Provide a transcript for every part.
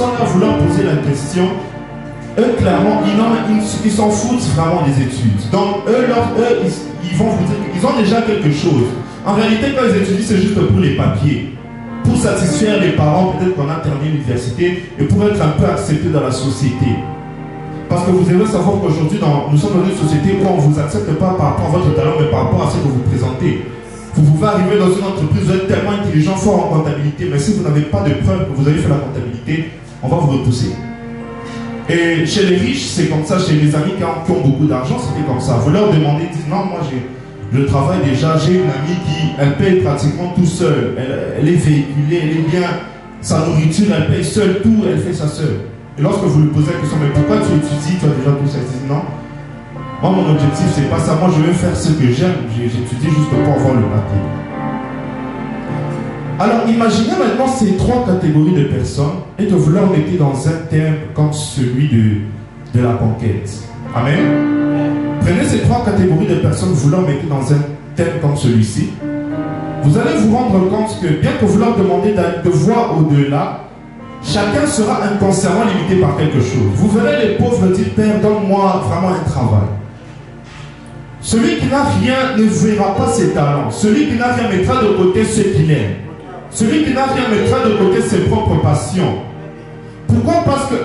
sont là vouloir poser la question, eux, clairement, ils s'en foutent vraiment des études. Donc, eux, ils vont vous dire qu'ils ont déjà quelque chose. En réalité, quand ils étudient, c'est juste pour les papiers. Pour satisfaire les parents, peut-être qu'on a terminé l'université, et pour être un peu accepté dans la société. Parce que vous devez savoir qu'aujourd'hui, nous sommes dans une société où on ne vous accepte pas par rapport à votre talent, mais par rapport à ce que vous présentez. Vous pouvez arriver dans une entreprise, vous êtes tellement intelligent, fort en comptabilité, mais si vous n'avez pas de preuve que vous avez fait la comptabilité, on va vous repousser. Et chez les riches, c'est comme ça. Chez les amis qui ont beaucoup d'argent, c'était comme ça. Vous leur demandez, ils disent non, moi je travaille déjà, j'ai une amie qui, elle paye pratiquement tout seul. Elle est véhiculée, elle est bien, sa nourriture, elle paye seule tout, elle fait ça seule. Et lorsque vous lui posez la question, mais pourquoi tu étudies, tu as déjà tout ça, il dit non. Moi, mon objectif, c'est pas ça. Moi, je veux faire ce que j'aime. J'étudie juste pour avoir le papier. Alors, imaginez maintenant ces trois catégories de personnes et que vous leur mettez dans un thème comme celui de la conquête. Amen. Prenez ces trois catégories de personnes, vous leur mettez dans un thème comme celui-ci. Vous allez vous rendre compte que bien que vous leur demandez de voir au-delà, chacun sera inconsciemment limité par quelque chose. Vous verrez les pauvres dire, Père, donne-moi vraiment un travail. Celui qui n'a rien ne verra pas ses talents. Celui qui n'a rien mettra de côté ce qu'il aime. Celui qui n'a rien mettra de côté ses propres passions. Pourquoi? Parce que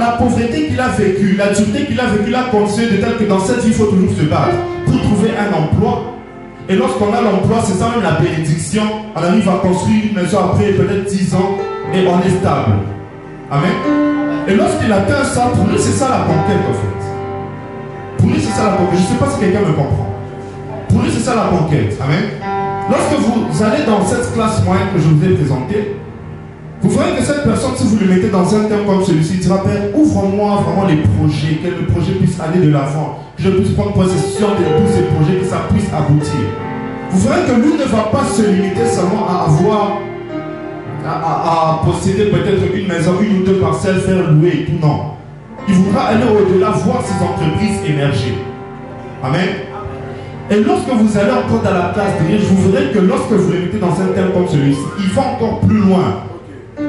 la pauvreté qu'il a vécue, la dureté qu'il a vécue, l'a conseillé de tel que dans cette vie, il faut toujours se battre pour trouver un emploi. Et lorsqu'on a l'emploi, c'est ça même la bénédiction. On arrive à construire une maison après peut-être 10 ans et on est stable. Amen. Et lorsqu'il atteint ça, pour lui, c'est ça la conquête en fait. Pour lui, c'est ça la conquête. Je ne sais pas si quelqu'un me comprend. Pour lui, c'est ça la conquête. Amen. Lorsque vous allez dans cette classe moyenne que je vous ai présentée, vous verrez que cette personne, si vous le mettez dans un thème comme celui-ci, il dira, Père, ouvre-moi vraiment les projets, que le projet puisse aller de l'avant, que je puisse prendre possession de tous ces projets, que ça puisse aboutir. Vous verrez que lui ne va pas se limiter seulement à avoir, à posséder peut-être une maison, une ou deux parcelles, faire louer et tout, non. Il voudra aller au-delà, voir ces entreprises émerger. Amen. Et lorsque vous allez encore dans la classe de riche, vous verrez que lorsque vous le mettez dans un thème comme celui-ci, il va encore plus loin.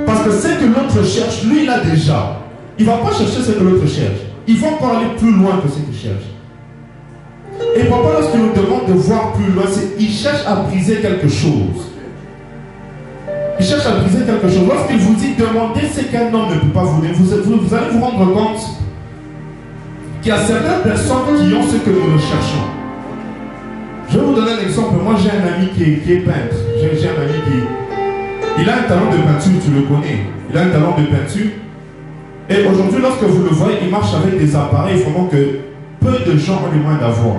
Parce que ce que l'autre cherche, lui, il a déjà. Il ne va pas chercher ce que l'autre cherche. Il va encore aller plus loin que ce qu'il cherche. Et papa, lorsqu'il nous demande de voir plus loin, il cherche à briser quelque chose. Il cherche à briser quelque chose. Lorsqu'il vous dit demandez ce qu'un homme ne peut pas vous donner, vous allez vous rendre compte qu'il y a certaines personnes qui ont ce que nous recherchons. Je vais vous donner un exemple. Moi, j'ai un ami qui est peintre. J'ai un ami qui... Il a un talent de peinture, tu le connais. Il a un talent de peinture. Et aujourd'hui, lorsque vous le voyez, il marche avec des appareils vraiment que peu de gens ont les moyens d'avoir.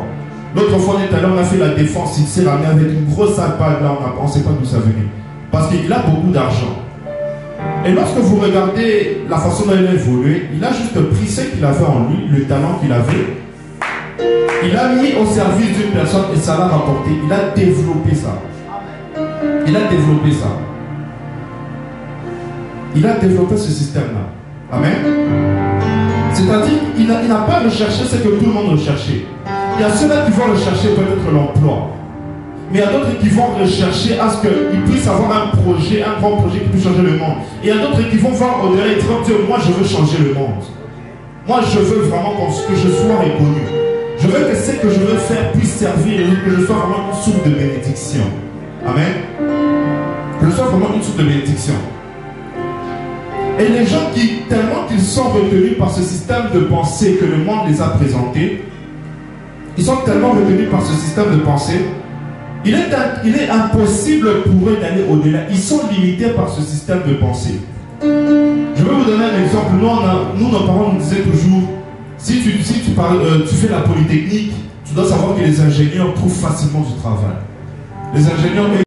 L'autre fois, on est allé, on a fait la défense. Il s'est ramené avec une grosse iPad. Là, on ne sait pas d'où ça venait. Parce qu'il a beaucoup d'argent. Et lorsque vous regardez la façon dont il a évolué, il a juste pris ce qu'il avait en lui, le talent qu'il avait. Il a mis au service d'une personne et ça l'a rapporté. Il a développé ça. Il a développé ça. Il a développé ce système-là. Amen. C'est-à-dire qu'il n'a pas recherché ce que tout le monde recherchait. Il y a ceux-là qui vont rechercher peut-être l'emploi. Mais il y a d'autres qui vont rechercher à ce qu'ils puissent avoir un projet, un grand projet qui puisse changer le monde. Et il y a d'autres qui vont voir au-delà et dire, Dieu, moi je veux changer le monde. Moi je veux vraiment que je sois reconnu. Je veux que ce que je veux faire puisse servir et que je sois vraiment une source de bénédiction. Amen. Que je sois vraiment une source de bénédiction. Et les gens tellement qu'ils sont retenus par ce système de pensée que le monde les a présentés, ils sont tellement retenus par ce système de pensée, il est impossible pour eux d'aller au-delà. Ils sont limités par ce système de pensée. Je vais vous donner un exemple. Nous, nos parents nous disaient toujours, si tu fais la polytechnique, tu dois savoir que les ingénieurs trouvent facilement du travail. Les ingénieurs